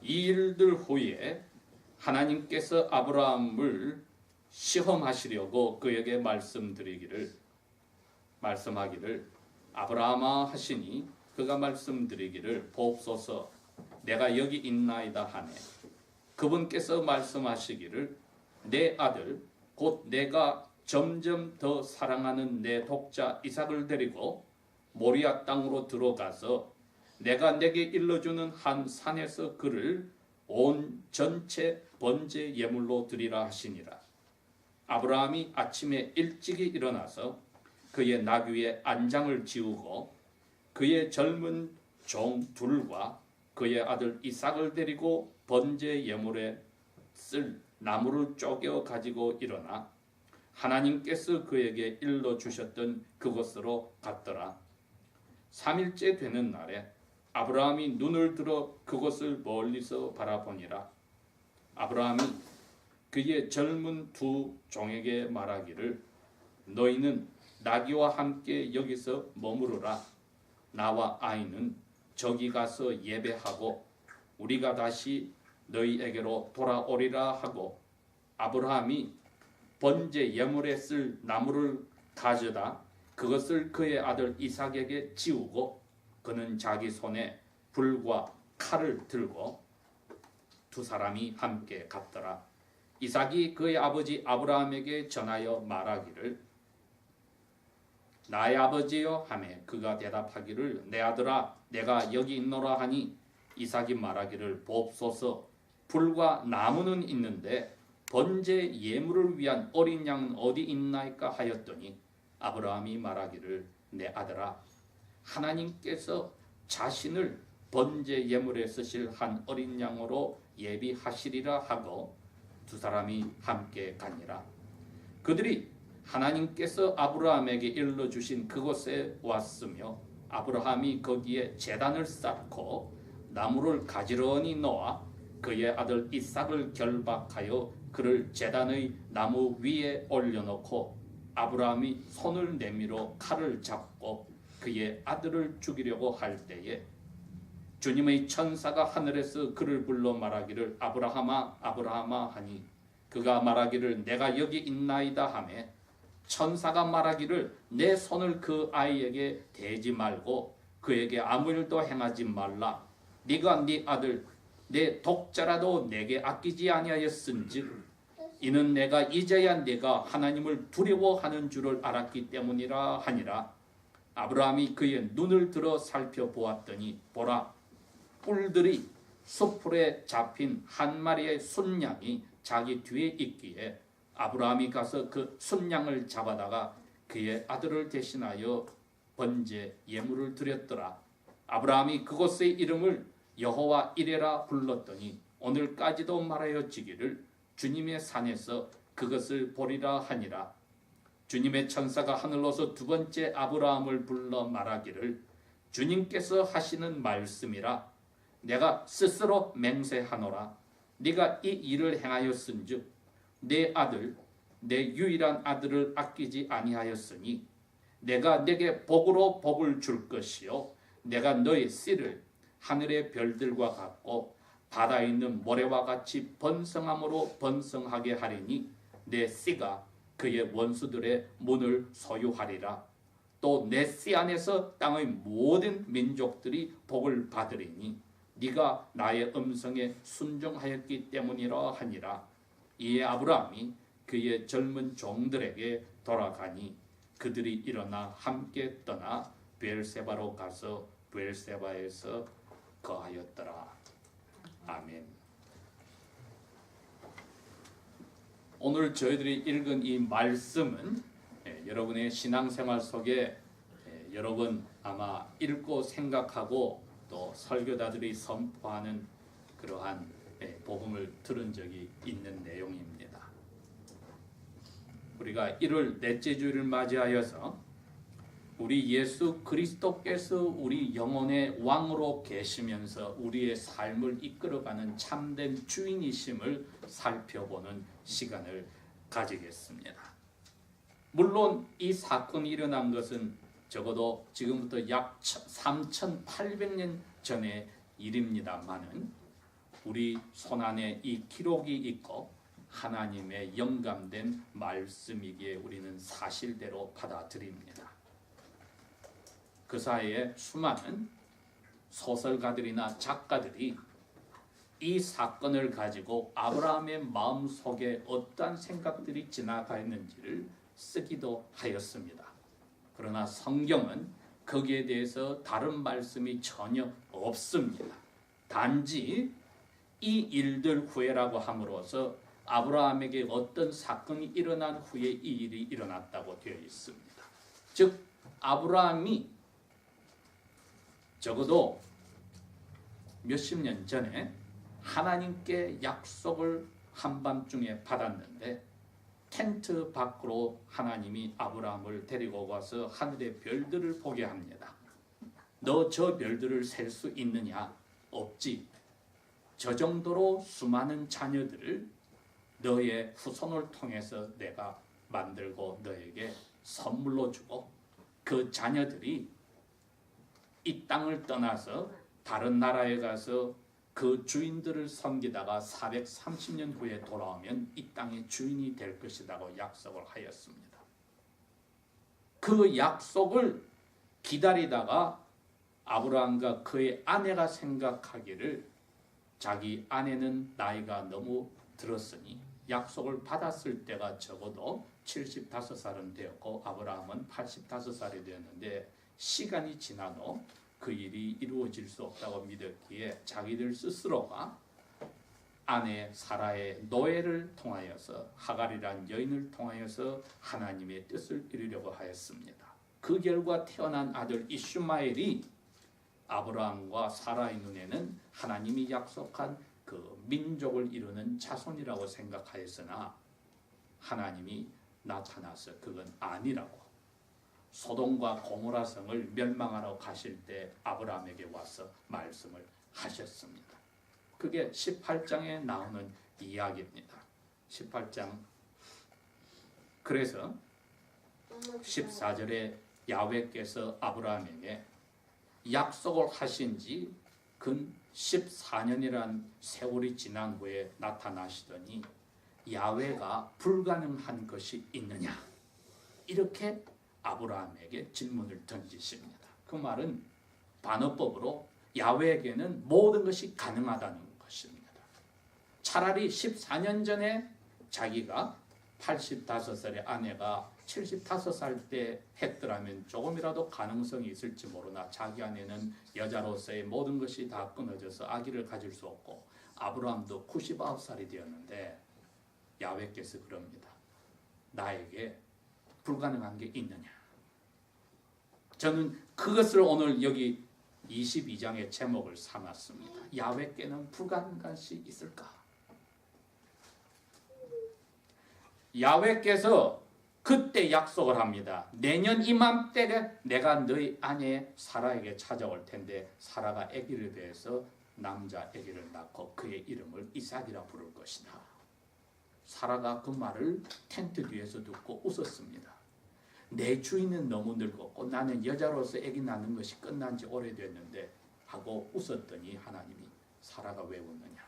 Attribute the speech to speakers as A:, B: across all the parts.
A: 이 일들 후에 하나님께서 아브라함을 시험하시려고 그에게 말씀하기를 아브라함아 하시니 그가 말씀드리기를 보옵소서 내가 여기 있나이다 하네. 그분께서 말씀하시기를 내 아들 곧 내가 점점 더 사랑하는 내 독자 이삭을 데리고 모리아 땅으로 들어가서 내가 내게 일러주는 한 산에서 그를 온 전체 번제 예물로 드리라 하시니라. 아브라함이 아침에 일찍이 일어나서 그의 나귀의 안장을 지우고 그의 젊은 종 둘과 그의 아들 이삭을 데리고 번제 예물에 쓸 나무를 쪼개 가지고 일어나 하나님께서 그에게 일러주셨던 그곳으로 갔더라. 3일째 되는 날에 아브라함이 눈을 들어 그곳을 멀리서 바라보니라. 아브라함이 그의 젊은 두 종에게 말하기를 너희는 나귀와 함께 여기서 머무르라. 나와 아이는 저기 가서 예배하고 우리가 다시 너희에게로 돌아오리라 하고 아브라함이 번제 예물에 쓸 나무를 가져다 그것을 그의 아들 이삭에게 지우고 그는 자기 손에 불과 칼을 들고 두 사람이 함께 갔더라. 이삭이 그의 아버지 아브라함에게 전하여 말하기를 나의 아버지여 하매 그가 대답하기를 내 아들아 내가 여기 있노라 하니 이삭이 말하기를 보옵소서 불과 나무는 있는데 번제 예물을 위한 어린 양은 어디 있나이까 하였더니 아브라함이 말하기를 내 아들아 하나님께서 자신을 번제 예물에 쓰실 한 어린 양으로 예비하시리라 하고 두 사람이 함께 가니라. 그들이 하나님께서 아브라함에게 일러주신 그곳에 왔으며 아브라함이 거기에 제단을 쌓고 나무를 가지런히 놓아 그의 아들 이삭을 결박하여 그를 제단의 나무 위에 올려놓고 아브라함이 손을 내밀어 칼을 잡고 그의 아들을 죽이려고 할 때에 주님의 천사가 하늘에서 그를 불러 말하기를 아브라함아 아브라함아 하니 그가 말하기를 내가 여기 있나이다 하매 천사가 말하기를 내 손을 그 아이에게 대지 말고 그에게 아무 일도 행하지 말라. 네가 네 아들 내 독자라도 내게 아끼지 아니하였은즉 이는 내가 이제야 네가 하나님을 두려워하는 줄을 알았기 때문이라 하니라. 아브라함이 그의 눈을 들어 살펴보았더니 보라 뿔들이 숯불에 잡힌 한 마리의 순양이 자기 뒤에 있기에 아브라함이 가서 그 순양을 잡아다가 그의 아들을 대신하여 번제 예물을 드렸더라. 아브라함이 그곳의 이름을 여호와 이레라 불렀더니 오늘까지도 말하여지기를 주님의 산에서 그것을 보리라 하니라. 주님의 천사가 하늘로서 두 번째 아브라함을 불러 말하기를 주님께서 하시는 말씀이라. 내가 스스로 맹세하노라. 네가 이 일을 행하였은즉 내 아들 내 유일한 아들을 아끼지 아니하였으니 내가 내게 복으로 복을 줄 것이요 내가 너의 씨를 하늘의 별들과 같고 바다에 있는 모래와 같이 번성함으로 번성하게 하리니 내 씨가 그의 원수들의 문을 소유하리라. 또 내 씨 안에서 땅의 모든 민족들이 복을 받으리니 네가 나의 음성에 순종하였기 때문이라 하니라. 이에 아브라함이 그의 젊은 종들에게 돌아가니 그들이 일어나 함께 떠나 브엘세바로 가서 브엘세바에서 거하였더라. 아멘. 오늘 저희들이 읽은 이 말씀은 여러분의 신앙생활 속에 여러 번 아마 읽고 생각하고 또 설교자들이 선포하는 그러한 복음을 들은 적이 있는 내용입니다. 우리가 1월 넷째 주일을 맞이하여서 우리 예수 그리스도께서 우리 영혼의 왕으로 계시면서 우리의 삶을 이끌어가는 참된 주인이심을 살펴보는 시간을 가지겠습니다. 물론 이 사건이 일어난 것은 적어도 지금부터 약 3800년 전의 일입니다만은 우리 손안에 이 기록이 있고 하나님의 영감된 말씀이기에 우리는 사실대로 받아들입니다. 그 사이에 수많은 소설가들이나 작가들이 이 사건을 가지고 아브라함의 마음속에 어떠한 생각들이 지나가 있는지를 쓰기도 하였습니다. 그러나 성경은 거기에 대해서 다른 말씀이 전혀 없습니다. 단지 이 일들 후에라고 함으로써 아브라함에게 어떤 사건이 일어난 후에 이 일이 일어났다고 되어 있습니다. 즉 아브라함이 적어도 몇십 년 전에 하나님께 약속을 한밤중에 받았는데 텐트 밖으로 하나님이 아브라함을 데리고 가서 하늘의 별들을 보게 합니다. 너 저 별들을 셀 수 있느냐? 없지. 저 정도로 수많은 자녀들을 너의 후손을 통해서 내가 만들고 너에게 선물로 주고 그 자녀들이 이 땅을 떠나서 다른 나라에 가서 그 주인들을 섬기다가 430년 후에 돌아오면 이 땅의 주인이 될 것이라고 약속을 하였습니다. 그 약속을 기다리다가 아브라함과 그의 아내가 생각하기를 자기 아내는 나이가 너무 들었으니 약속을 받았을 때가 적어도 75살은 되었고 아브라함은 85살이 되었는데 시간이 지나도 그 일이 이루어질 수 없다고 믿었기에 자기들 스스로가 아내 사라의 노예를 통하여서 하갈이란 여인을 통하여서 하나님의 뜻을 이루려고 하였습니다. 그 결과 태어난 아들 이슈마엘이 아브라함과 사라의 눈에는 하나님이 약속한 그 민족을 이루는 자손이라고 생각하였으나 하나님이 나타나서 그건 아니라고 소돔과 고모라 성을 멸망하러 가실 때 아브라함에게 와서 말씀을 하셨습니다. 그게 18장에 나오는 이야기입니다. 18장 그래서 14절에 야훼께서 아브라함에게 약속을 하신 지 근 14년이란 세월이 지난 후에 나타나시더니 야훼가 불가능한 것이 있느냐 이렇게 아브라함에게 질문을 던지십니다. 그 말은 반어법으로 야훼에게는 모든 것이 가능하다는 것입니다. 차라리 14년 전에 자기가 85살의 아내가 75살 때 했더라면 조금이라도 가능성이 있을지 모르나 자기 아내는 여자로서의 모든 것이 다 끊어져서 아기를 가질 수 없고 아브라함도 99살이 되었는데 야훼께서 그럽니다. 나에게 불가능한 게 있느냐? 저는 그것을 오늘 여기 22장의 제목을 삼았습니다. 야훼께는 불가능한 것이 있을까? 야훼께서 그때 약속을 합니다. 내년 이맘때에 내가 너희 아내 사라에게 찾아올 텐데 사라가 아기를 배해서 남자 아기를 낳고 그의 이름을 이삭이라 부를 것이다. 사라가 그 말을 텐트 뒤에서 듣고 웃었습니다. 내 주인은 너무 늙었고 나는 여자로서 아기 낳는 것이 끝난 지 오래됐는데 하고 웃었더니 하나님이 사라가 왜 웃느냐?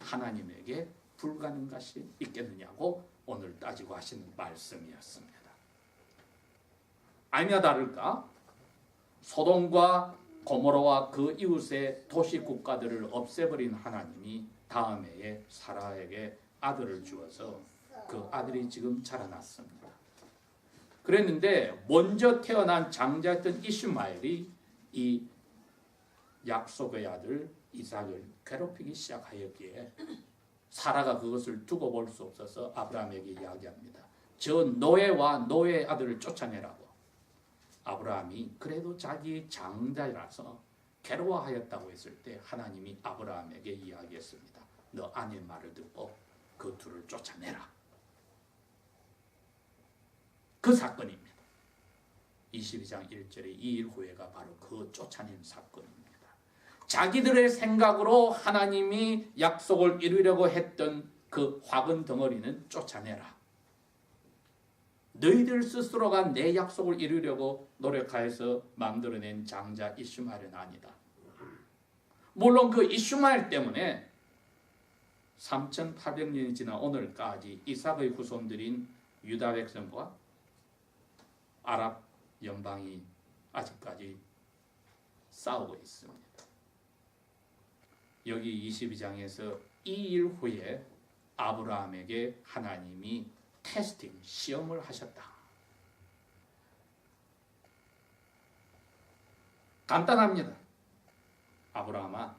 A: 하나님에게 불가능한 것이 있겠느냐고 오늘 따지고 하시는 말씀이었습니다. 아니나 다를까 소돔과 고모라와 그 이웃의 도시 국가들을 없애버린 하나님이 다음 해에 사라에게 아들을 주어서 그 아들이 지금 자라났습니다. 그랬는데 먼저 태어난 장자였던 이슈마엘이 이 약속의 아들 이삭을 괴롭히기 시작하였기에 사라가 그것을 두고 볼 수 없어서 아브라함에게 이야기합니다. 저 노예와 노예의 아들을 쫓아내라고. 아브라함이 그래도 자기 장자라서 괴로워하였다고 했을 때 하나님이 아브라함에게 이야기했습니다. 너 아내 말을 듣고 그 둘을 쫓아내라. 그 사건입니다. 22장 1절의 이 일 후에가 바로 그 쫓아낸 사건입니다. 자기들의 생각으로 하나님이 약속을 이루려고 했던 그 화근 덩어리는 쫓아내라. 너희들 스스로가 내 약속을 이루려고 노력하여서 만들어낸 장자 이슈마엘은 아니다. 물론 그 이슈마엘 때문에 3,800년이 지난 오늘까지 이삭의 후손들인 유다 백성과 아랍 연방이 아직까지 싸우고 있습니다. 여기 22장에서 이 일 후에 아브라함에게 하나님이 테스팅, 시험을 하셨다. 간단합니다. 아브라함아,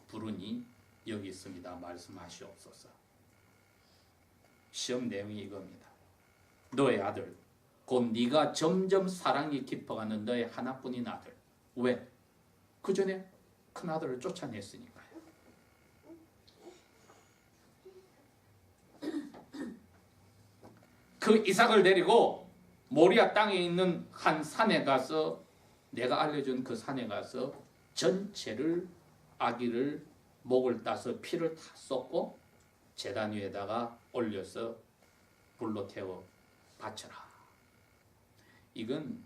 A: 부르니 여기 있습니다. 말씀하시옵소서. 시험 내용이 이겁니다. 너의 아들, 곧 네가 점점 사랑이 깊어가는 너의 하나뿐인 아들. 왜? 그 전에 큰 아들을 쫓아냈으니까요. 그 이삭을 데리고 모리아 땅에 있는 한 산에 가서, 내가 알려준 그 산에 가서 전체를, 아기를 목을 따서 피를 다 쏟고 제단 위에다가 올려서 불로 태워 바쳐라. 이건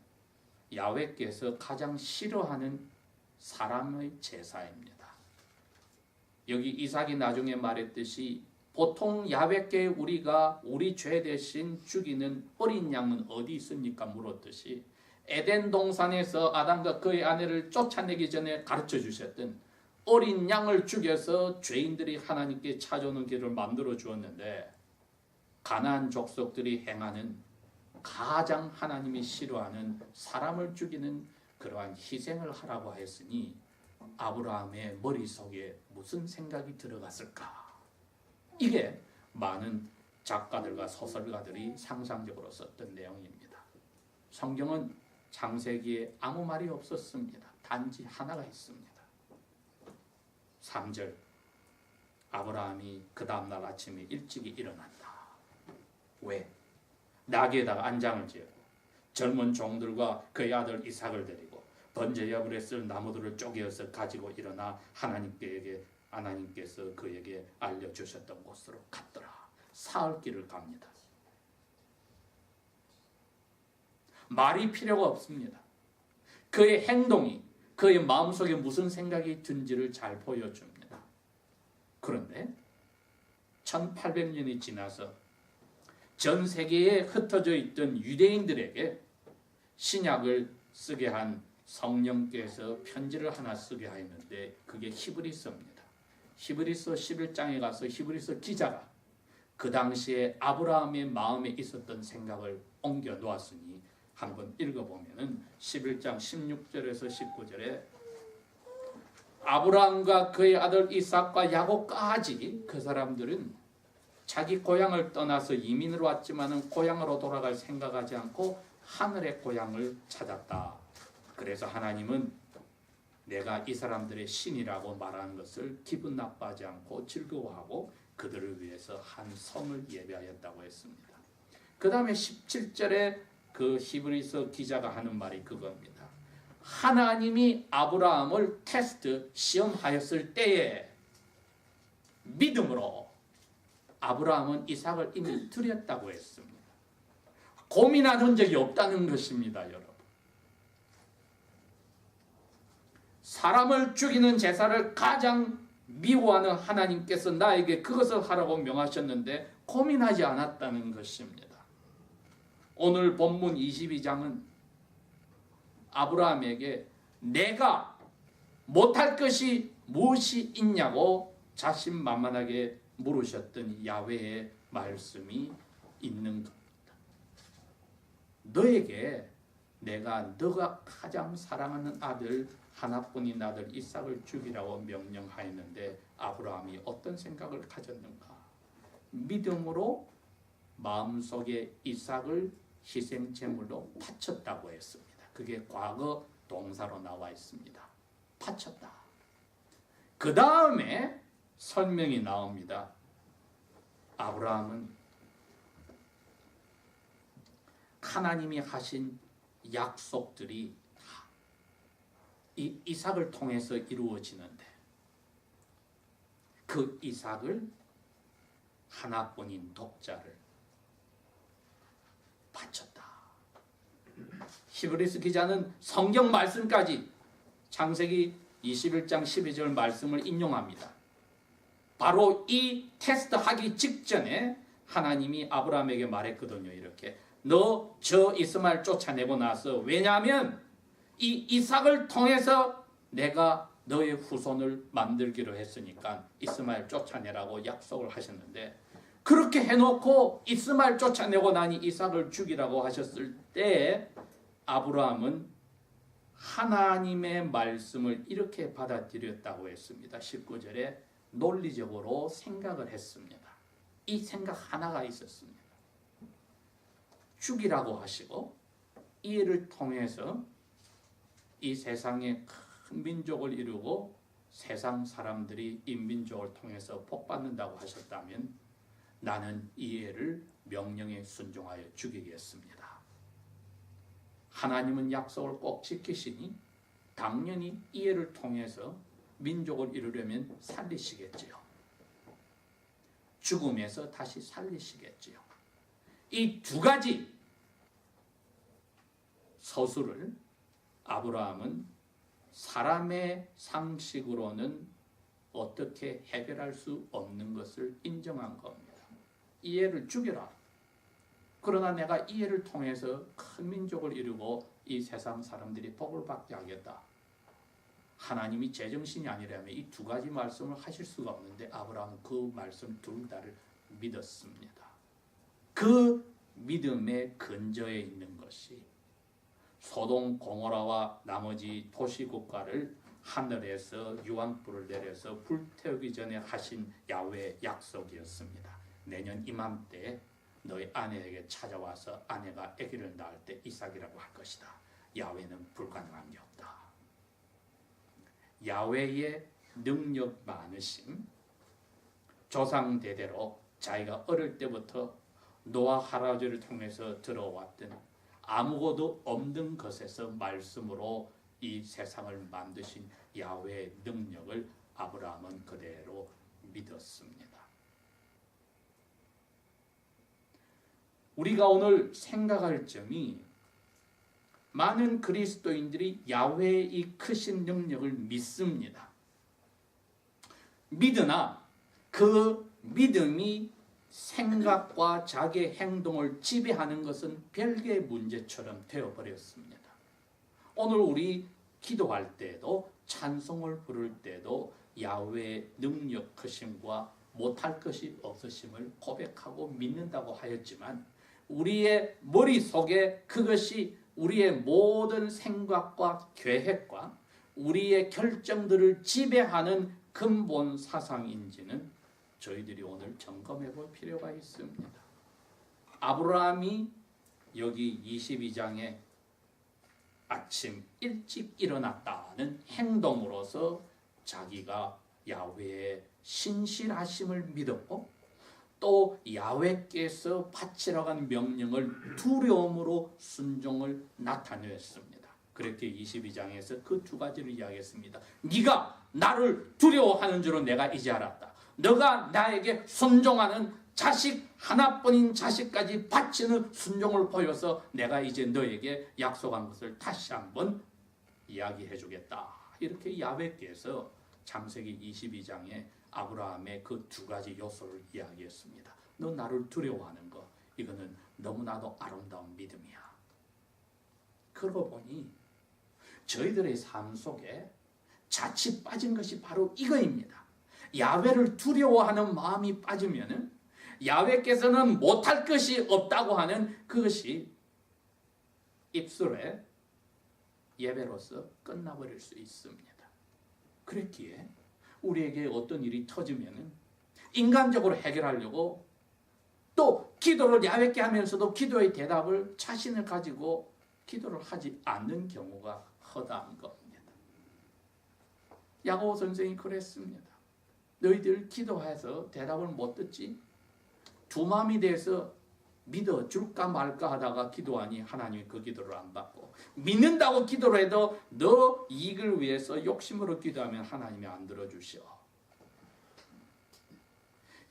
A: 야훼께서 가장 싫어하는 사람의 제사입니다. 여기 이삭이 나중에 말했듯이 보통 야훼께 우리가 우리 죄 대신 죽이는 어린 양은 어디 있습니까? 물었듯이 에덴 동산에서 아담과 그의 아내를 쫓아내기 전에 가르쳐 주셨던 어린 양을 죽여서 죄인들이 하나님께 찾아오는 길을 만들어 주었는데, 가나안 족속들이 행하는 가장 하나님이 싫어하는 사람을 죽이는 그러한 희생을 하라고 하였으니 아브라함의 머릿속에 무슨 생각이 들어갔을까? 이게 많은 작가들과 소설가들이 상상적으로 썼던 내용입니다. 성경은 창세기에 아무 말이 없었습니다. 단지 하나가 있습니다. 3절, 아브라함이 그 다음날 아침에 일찍이 일어난다. 왜? 나귀에다가 안장을 지었고 젊은 종들과 그의 아들 이삭을 데리고 번제yap을 했을 나무들을 쪼개어서 가지고 일어나 하나님께서 그에게 알려주셨던 곳으로 갔더라. 사흘길을 갑니다. 말이 필요가 없습니다. 그의 행동이 그의 마음속에 무슨 생각이 든지를 잘 보여줍니다. 그런데 1800년이 지나서 전 세계에 흩어져 있던 유대인들에게 신약을 쓰게 한 성령께서 편지를 하나 쓰게 하였는데 그게 히브리서입니다. 히브리서 11장에 가서 히브리서 기자가 그 당시에 아브라함의 마음에 있었던 생각을 옮겨 놓았으니 한번 읽어보면 11장 16절에서 19절에 아브라함과 그의 아들 이삭과 야곱까지 그 사람들은 자기 고향을 떠나서 이민으로 왔지만 고향으로 돌아갈 생각하지 않고 하늘의 고향을 찾았다. 그래서 하나님은 내가 이 사람들의 신이라고 말하는 것을 기분 나빠하지 않고 즐거워하고 그들을 위해서 한 성을 예배하였다고 했습니다. 그 다음에 17절에 그 히브리서 기자가 하는 말이 그겁니다. 하나님이 아브라함을 테스트, 시험하였을 때에 믿음으로 아브라함은 이삭을 이미 드렸다고 했습니다. 고민하는 적이 없다는 것입니다, 여러분. 사람을 죽이는 제사를 가장 미워하는 하나님께서 나에게 그것을 하라고 명하셨는데 고민하지 않았다는 것입니다. 오늘 본문 22장은 아브라함에게 내가 못할 것이 무엇이 있냐고 자신만만하게 물으셨던 야훼의 말씀이 있는 겁니다. 너에게 내가 너가 가장 사랑하는 아들 하나뿐인 아들 이삭을 죽이라고 명령하였는데 아브라함이 어떤 생각을 가졌는가? 믿음으로 마음속에 이삭을 희생제물로 바쳤다고 했습니다. 그게 과거 동사로 나와 있습니다. 바쳤다. 그 다음에 설명이 나옵니다. 아브라함은 하나님이 하신 약속들이 이 이삭을 통해서 이루어지는데 그 이삭을 하나뿐인 독자를 바쳤다. 히브리서 기자는 성경 말씀까지 창세기 21장 12절 말씀을 인용합니다. 바로 이 테스트 하기 직전에 하나님이 아브라함에게 말했거든요. 이렇게 너 저 이스마엘 쫓아내고 나서, 왜냐하면 이 이삭을 통해서 내가 너의 후손을 만들기로 했으니까 이스마엘 쫓아내라고 약속을 하셨는데, 그렇게 해놓고 이스마엘 쫓아내고 나니 이삭을 죽이라고 하셨을 때 아브라함은 하나님의 말씀을 이렇게 받아들였다고 했습니다. 19절에 논리적으로 생각을 했습니다. 이 생각 하나가 있었습니다. 죽이라고 하시고 이를 통해서 이 세상에 큰 민족을 이루고 세상 사람들이 이 민족을 통해서 복받는다고 하셨다면 나는 이 애를 명령에 순종하여 죽이겠습니다. 하나님은 약속을 꼭 지키시니 당연히 이 애를 통해서 민족을 이루려면 살리시겠지요. 죽음에서 다시 살리시겠지요. 이 두 가지 서술을 아브라함은 사람의 상식으로는 어떻게 해결할 수 없는 것을 인정한 겁니다. 이 애를 죽여라. 그러나 내가 이 애를 통해서 큰 민족을 이루고 이 세상 사람들이 복을 받게 하겠다. 하나님이 제정신이 아니라면 이 두 가지 말씀을 하실 수가 없는데 아브라함은 그 말씀 둘 다를 믿었습니다. 그 믿음의 근저에 있는 것이 소돔 고모라와 나머지 도시국가를 하늘에서 유황불을 내려서 불태우기 전에 하신 야훼의 약속이었습니다. 내년 이맘때 너희 아내에게 찾아와서 아내가 아기를 낳을 때 이삭이라고 할 것이다. 야훼는 불가능한 게 없다. 야훼의 능력 많으심, 조상 대대로 자기가 어릴 때부터 노아 할아버지를 통해서 들어왔던 아무것도 없는 것에서 말씀으로 이 세상을 만드신 야훼의 능력을 아브라함은 그대로 믿었습니다. 우리가 오늘 생각할 점이 많은 그리스도인들이 야훼의 이 크신 능력을 믿습니다. 믿으나 그 믿음이 생각과 자기의 행동을 지배하는 것은 별개의 문제처럼 되어버렸습니다. 오늘 우리 기도할 때도 찬송을 부를 때도 야훼의 능력 크심과 못할 것이 없으심을 고백하고 믿는다고 하였지만 우리의 머릿속에 그것이 우리의 모든 생각과 계획과 우리의 결정들을 지배하는 근본 사상인지는 저희들이 오늘 점검해 볼 필요가 있습니다. 아브라함이 여기 22장에 아침 일찍 일어났다는 행동으로서 자기가 야훼의 신실하심을 믿었고 또 야훼께서 바치라고 한 명령을 두려움으로 순종을 나타냈습니다. 그렇게 22장에서 그 두 가지를 이야기했습니다. 네가 나를 두려워하는 줄은 내가 이제 알았다. 너가 나에게 순종하는 자식 하나뿐인 자식까지 바치는 순종을 보여서 내가 이제 너에게 약속한 것을 다시 한번 이야기해 주겠다. 이렇게 야훼께서 창세기 22장에 아브라함의 그 두 가지 요소를 이야기했습니다. 너 나를 두려워하는 거, 이거는 너무나도 아름다운 믿음이야. 그러고 보니 저희들의 삶 속에 자칫 빠진 것이 바로 이거입니다. 야훼를 두려워하는 마음이 빠지면은 야훼께서는 못할 것이 없다고 하는 그것이 입술에 예배로서 끝나버릴 수 있습니다. 그랬기에 우리에게 어떤 일이 터지면은 인간적으로 해결하려고 또 기도를 야훼께 하면서도 기도의 대답을 자신을 가지고 기도를 하지 않는 경우가 허다한 겁니다. 야고보 선생이 그랬습니다. 너희들 기도해서 대답을 못 듣지? 두 마음이 돼서 믿어줄까 말까 하다가 기도하니 하나님이 그 기도를 안 받고, 믿는다고 기도를 해도 너 이익을 위해서 욕심으로 기도하면 하나님이 안 들어주셔.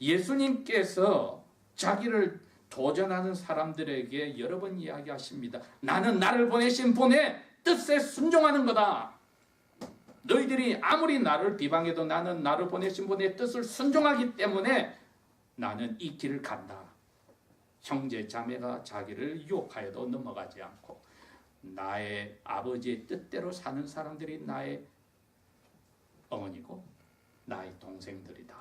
A: 예수님께서 자기를 도전하는 사람들에게 여러 번 이야기하십니다. 나는 나를 보내신 분의 뜻에 순종하는 거다. 너희들이 아무리 나를 비방해도 나는 나를 보내신 분의 뜻을 순종하기 때문에 나는 이 길을 간다. 형제 자매가 자기를 유혹하여도 넘어가지 않고 나의 아버지의 뜻대로 사는 사람들이 나의 어머니고 나의 동생들이다.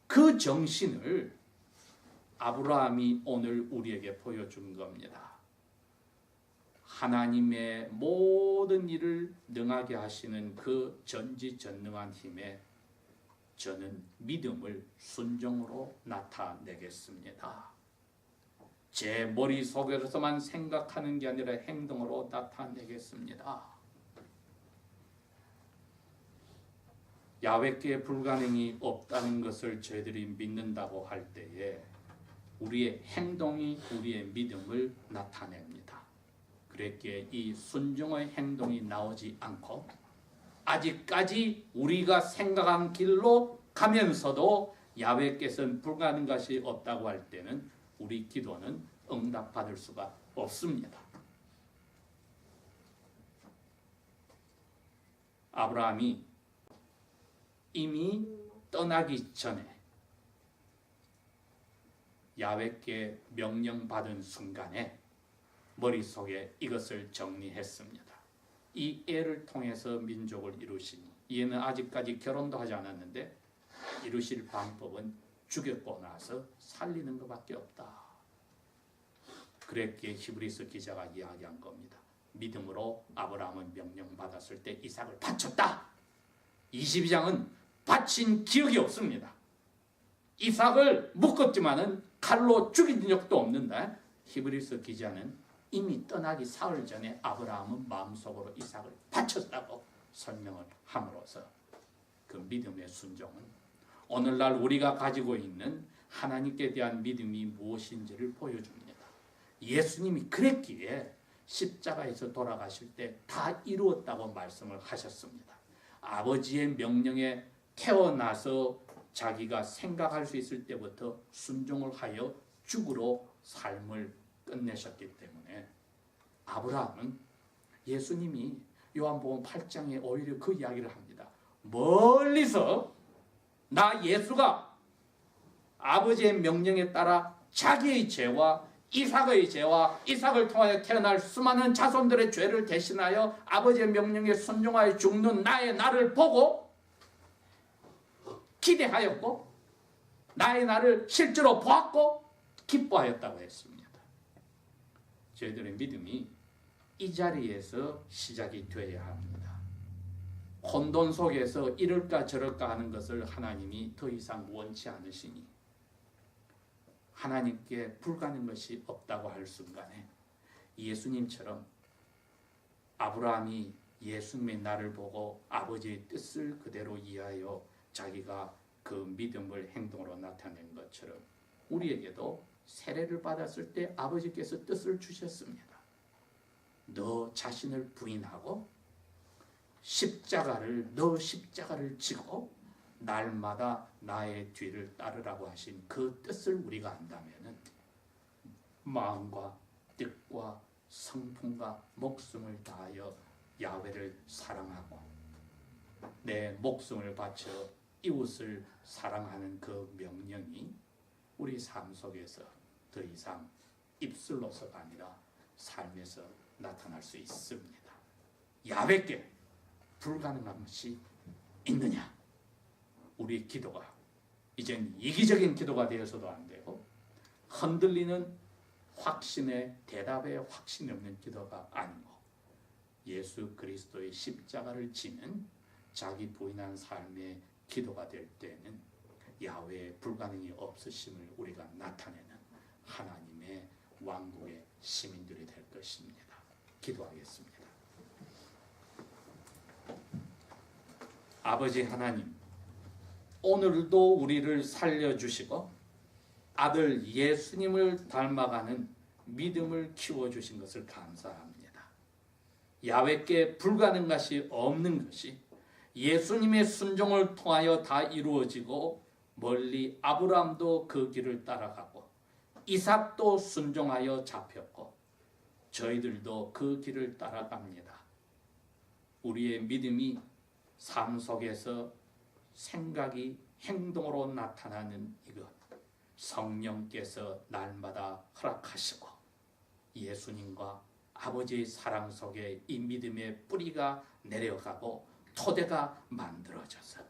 A: 그 정신을 아브라함이 오늘 우리에게 보여준 겁니다. 하나님의 모든 일을 능하게 하시는 그 전지전능한 힘에 저는 믿음을 순종으로 나타내겠습니다. 제 머릿속에서만 생각하는 게 아니라 행동으로 나타내겠습니다. 야훼께 불가능이 없다는 것을 저희들이 믿는다고 할 때에 우리의 행동이 우리의 믿음을 나타냅니다. 그랬기에 이 순종의 행동이 나오지 않고 아직까지 우리가 생각한 길로 가면서도 야훼께서는 불가능한 것이 없다고 할 때는 우리 기도는 응답받을 수가 없습니다. 아브라함이 이미 떠나기 전에 야훼께 명령받은 순간에 머릿속에 이것을 정리했습니다. 이 애를 통해서 민족을 이루시니 얘는 아직까지 결혼도 하지 않았는데 이루실 방법은 죽였고 나서 살리는 것밖에 없다. 그랬기에 히브리서 기자가 이야기한 겁니다. 믿음으로 아브라함은 명령받았을 때 이삭을 바쳤다. 22장은 바친 기억이 없습니다. 이삭을 묶었지만은 칼로 죽인 적도 없는데 히브리서 기자는 이미 떠나기 사흘 전에 아브라함은 마음속으로 이삭을 바쳤다고 설명을 함으로써 그 믿음의 순종은 오늘날 우리가 가지고 있는 하나님께 대한 믿음이 무엇인지를 보여줍니다. 예수님이 그랬기에 십자가에서 돌아가실 때 다 이루었다고 말씀을 하셨습니다. 아버지의 명령에 태어나서 자기가 생각할 수 있을 때부터 순종을 하여 죽으로 삶을 끝내셨기 때문에 아브라함은 예수님이 요한복음 8장에 오히려 그 이야기를 합니다. 멀리서 나 예수가 아버지의 명령에 따라 자기의 죄와 이삭의 죄와 이삭을 통하여 태어날 수많은 자손들의 죄를 대신하여 아버지의 명령에 순종하여 죽는 나를 보고 기대하였고 나의 나를 실제로 보았고 기뻐하였다고 했습니다. 저희들의 믿음이 이 자리에서 시작이 되어야 합니다. 혼돈 속에서 이럴까 저럴까 하는 것을 하나님이 더 이상 원치 않으시니 하나님께 불가능한 것이 없다고 할 순간에 예수님처럼 아브라함이 예수님의 나를 보고 아버지의 뜻을 그대로 이해하여 자기가 그 믿음을 행동으로 나타낸 것처럼 우리에게도 세례를 받았을 때 아버지께서 뜻을 주셨습니다. 너 자신을 부인하고 너 십자가를 지고 날마다 나의 뒤를 따르라고 하신 그 뜻을 우리가 안다면은 마음과 뜻과 성품과 목숨을 다하여 야훼를 사랑하고 내 목숨을 바쳐 이웃을 사랑하는 그 명령이 우리 삶 속에서 더 이상 입술로서가 아니라 삶에서 나타날 수 있습니다. 야훼께 불가능한 것이 있느냐? 우리 기도가 이젠 이기적인 기도가 되어서도 안 되고 흔들리는 확신의 대답에 확신이 없는 기도가 아니고 예수 그리스도의 십자가를 지는 자기 부인한 삶의 기도가 될 때는 야훼의 불가능이 없으심을 우리가 나타내는 하나님의 왕국의 시민들이 될 것입니다. 기도하겠습니다. 아버지 하나님, 오늘도 우리를 살려주시고 아들 예수님을 닮아가는 믿음을 키워주신 것을 감사합니다. 야훼께 불가능한 것이 없는 것이 예수님의 순종을 통하여 다 이루어지고 멀리 아브라함도 그 길을 따라가고 이삭도 순종하여 잡혔고 저희들도 그 길을 따라갑니다. 우리의 믿음이 삶 속에서 생각이 행동으로 나타나는 이것, 성령께서 날마다 허락하시고 예수님과 아버지의 사랑 속에 이 믿음의 뿌리가 내려가고 토대가 만들어져서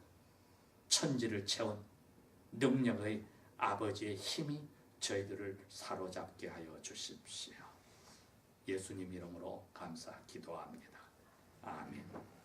A: 천지를 채운 능력의 아버지의 힘이 저희들을 사로잡게 하여 주십시오. 예수님 이름으로 감사 기도합니다. 아멘.